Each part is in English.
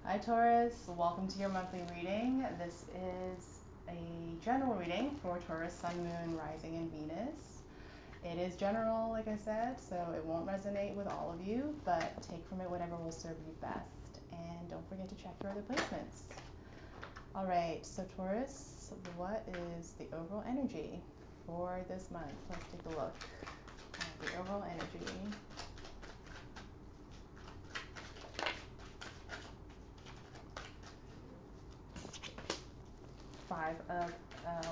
Hi Taurus, welcome to your monthly reading. This is a general reading for Taurus, Sun, Moon, Rising, and Venus. It is general, like I said, so it won't resonate with all of you, but take from it whatever will serve you best. And don't forget to check your other placements. All right, so Taurus, what is the overall energy for this month? Let's take a look at the overall energy. Five of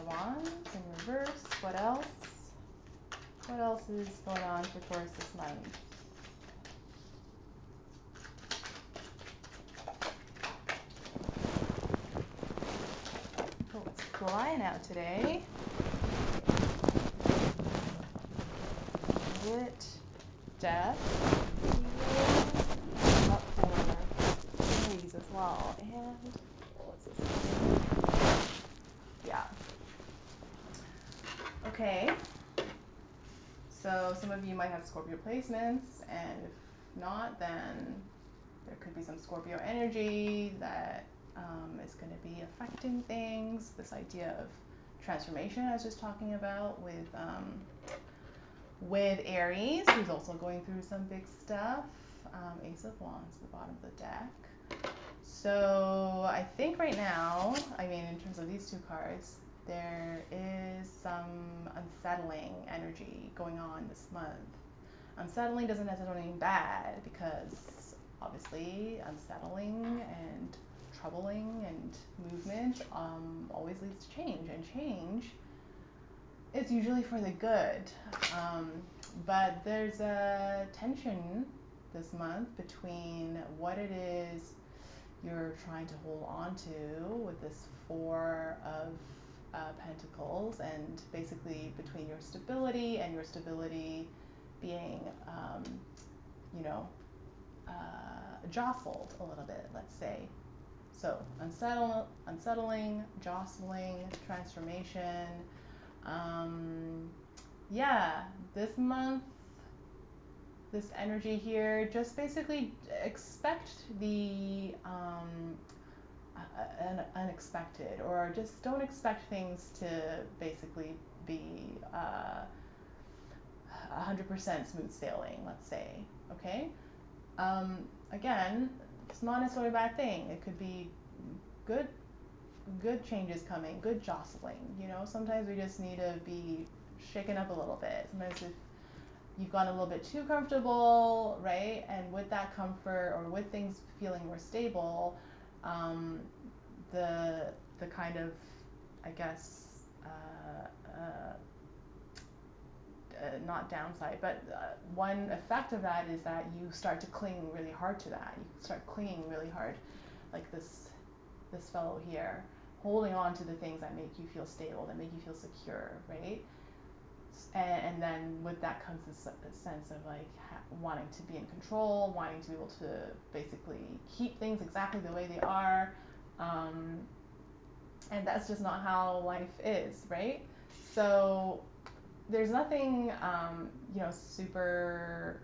Wands in reverse. What else? What else is going on for Taurus this month? Oh, it's flying out today. Is it death? Up for Aries as well. And what's this? Yeah. Okay. So some of you might have Scorpio placements, and if not, then there could be some Scorpio energy that is going to be affecting things. This idea of transformation I was just talking about with Aries, who's also going through some big stuff. Ace of Wands, the bottom of the deck. So I think right now, I mean, in terms of these two cards, there is some unsettling energy going on this month. Unsettling doesn't necessarily mean bad, because obviously unsettling and troubling and movement always leads to change, and change is usually for the good. But there's a tension this month between what it is you're trying to hold on to with this Four of Pentacles, and basically between your stability and your stability being, you know, jostled a little bit, let's say. So unsettling, jostling, transformation. Yeah, this month, this energy here, just basically expect the unexpected, or just don't expect things to basically be 100% smooth sailing, let's say, okay? Again, it's not necessarily a bad thing. It could be good good changes coming, good jostling, you know? Sometimes we just need to be shaken up a little bit. Sometimes if you've gotten a little bit too comfortable, right? And with that comfort, or with things feeling more stable, um, the kind of, I guess, not downside, but one effect of that is that you start to cling really hard to that. You start clinging really hard, like this fellow here, holding on to the things that make you feel stable, that make you feel secure, right? And then with that comes this sense of like wanting to be in control, wanting to be able to basically keep things exactly the way they are, and that's just not how life is, right? So there's nothing, super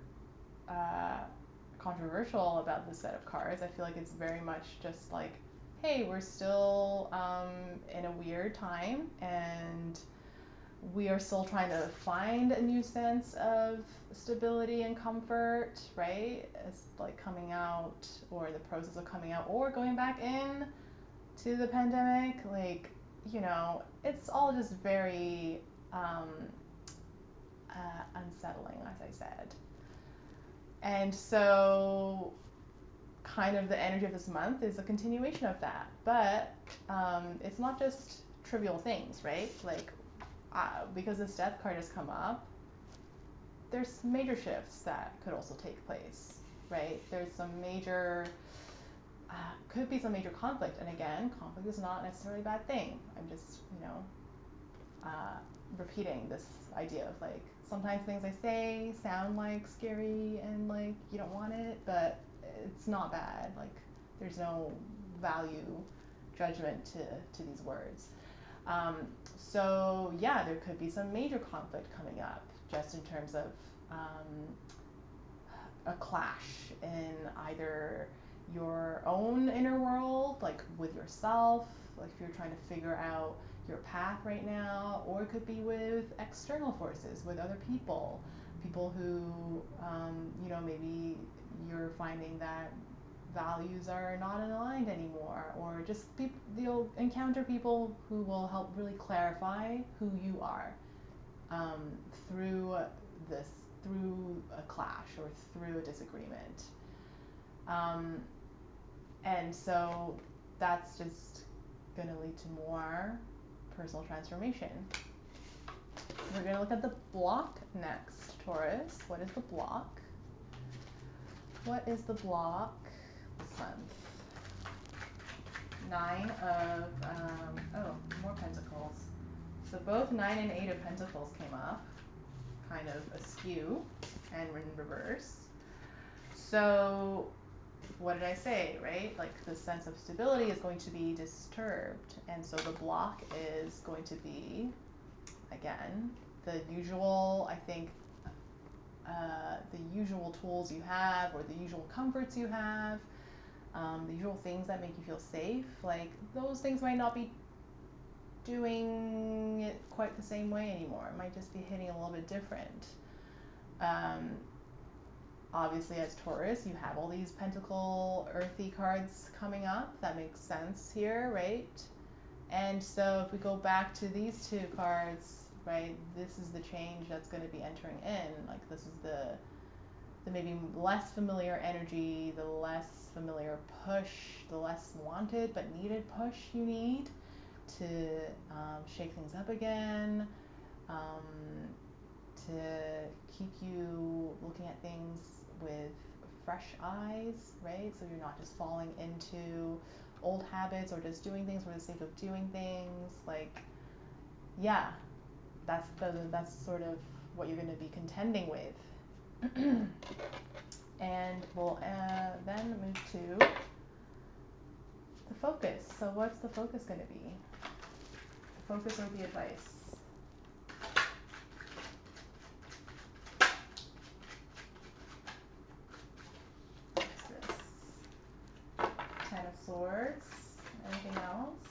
controversial about this set of cards. I feel like it's very much just like, hey, we're still in a weird time, and we are still trying to find a new sense of stability and comfort, right? It's like coming out, or the process of coming out, or going back in to the pandemic. Like, it's all just very unsettling, as I said. And so, kind of the energy of this month is a continuation of that. But it's not just trivial things, right? Like, because this death card has come up, there's major shifts that could also take place, right? There's some major, could be some major conflict. And again, conflict is not necessarily a bad thing. I'm just, repeating this idea of like, sometimes things I say sound like scary and like you don't want it, but it's not bad. Like, there's no value judgment to these words. So yeah, there could be some major conflict coming up, just in terms of a clash in either your own inner world, like with yourself, like if you're trying to figure out your path right now, or it could be with external forces, with other people, people who, maybe you're finding that values are not aligned anymore, or just you'll encounter people who will help really clarify who you are um, through this, through a clash or through a disagreement. Um, and so that's just going to lead to more personal transformation. We're going to look at the block next, Taurus. What is the block? What is the block this month? Nine of, more pentacles. So both 9 and 8 of pentacles came up, kind of askew and in reverse. So what did I say, right? Like the sense of stability is going to be disturbed. And so the block is going to be, again, the usual, I think, the usual tools you have, or the usual comforts you have, the usual things that make you feel safe. Like those things might not be doing it quite the same way anymore. It might just be hitting a little bit different. Obviously, as Taurus, you have all these pentacle earthy cards coming up. That makes sense here, right? And so if we go back to these two cards, right, this is the change that's going to be entering in. Like this is the maybe less familiar energy, the less familiar push, the less wanted but needed push you need to shake things up again, to keep you looking at things with fresh eyes, right? So you're not just falling into old habits or just doing things for the sake of doing things. Like, yeah, that's sort of what you're going to be contending with. And we'll then move to the focus. So what's the focus going to be? The focus or the advice? What's this? 10 of Swords. Anything else?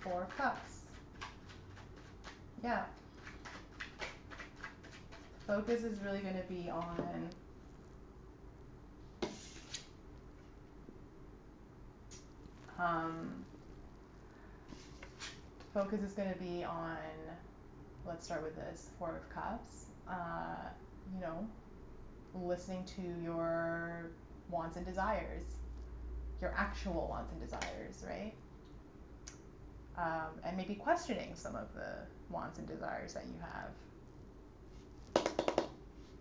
4 of Cups. Yeah. Focus is really going to be on focus is going to be on, let's start with this, 4 of Cups. Listening to your wants and desires, your actual wants and desires, right? And maybe questioning some of the wants and desires that you have.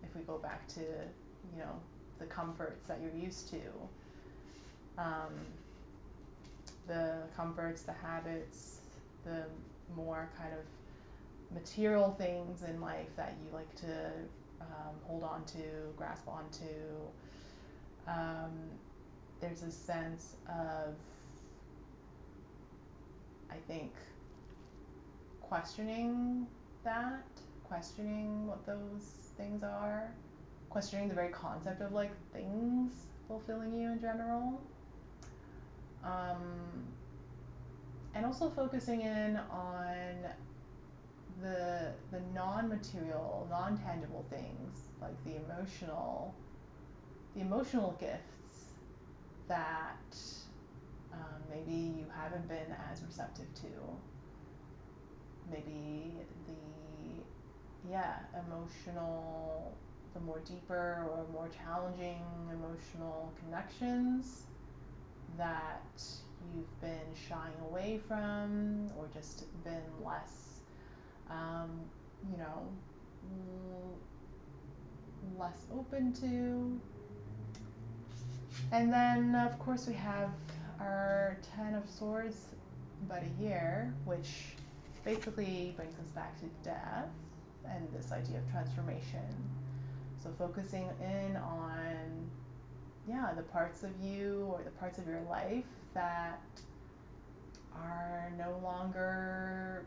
If we go back to, the comforts that you're used to, the comforts, the habits, the more kind of material things in life that you like to hold on to, grasp onto. There's a sense of, I think, questioning that, questioning what those things are, questioning the very concept of like things fulfilling you in general. And also focusing in on the non-material, non-tangible things, like the emotional gifts that maybe you haven't been as receptive to. Maybe the more deeper or more challenging emotional connections that you've been shying away from, or just been less, less open to. And then, of course, we have our 10 of Swords buddy here, which basically brings us back to death and this idea of transformation. So focusing in on, the parts of you or the parts of your life that are no longer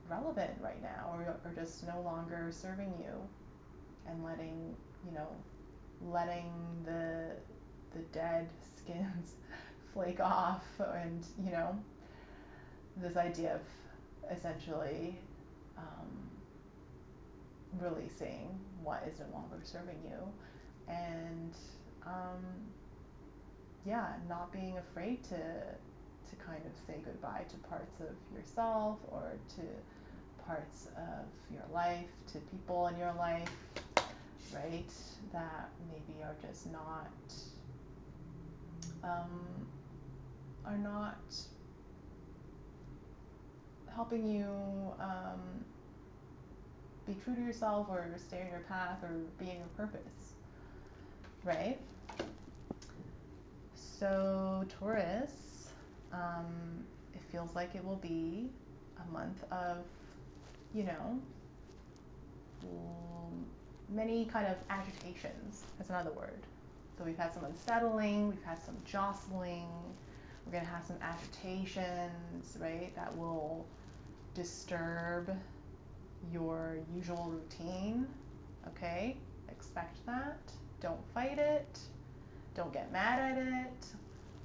relevant right now, or just no longer serving you, and letting the the dead skins flake off, and you know, this idea of essentially um, releasing what is no longer serving you, and um, yeah, not being afraid to kind of say goodbye to parts of yourself or to parts of your life, to people in your life, right? That maybe um, are not helping you be true to yourself or stay on your path or be in your purpose, right? So Taurus, it feels like it will be a month of, you know, many kind of agitations. That's another word. So we've had some unsettling, we've had some jostling, we're gonna have some agitations, right? That will disturb your usual routine, okay? Expect that. Don't fight it. Don't get mad at it.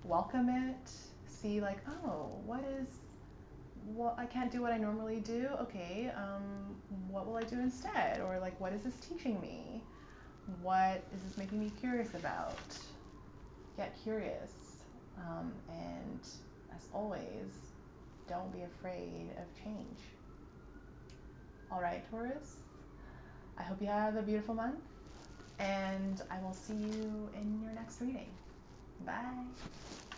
Welcome it. See, like, oh, what I can't do what I normally do. Okay, what will I do instead? Or like, what is this teaching me? What is this making me curious about? Get curious. And as always, don't be afraid of change. All right, Taurus. I hope you have a beautiful month, and I will see you in your next reading. Bye.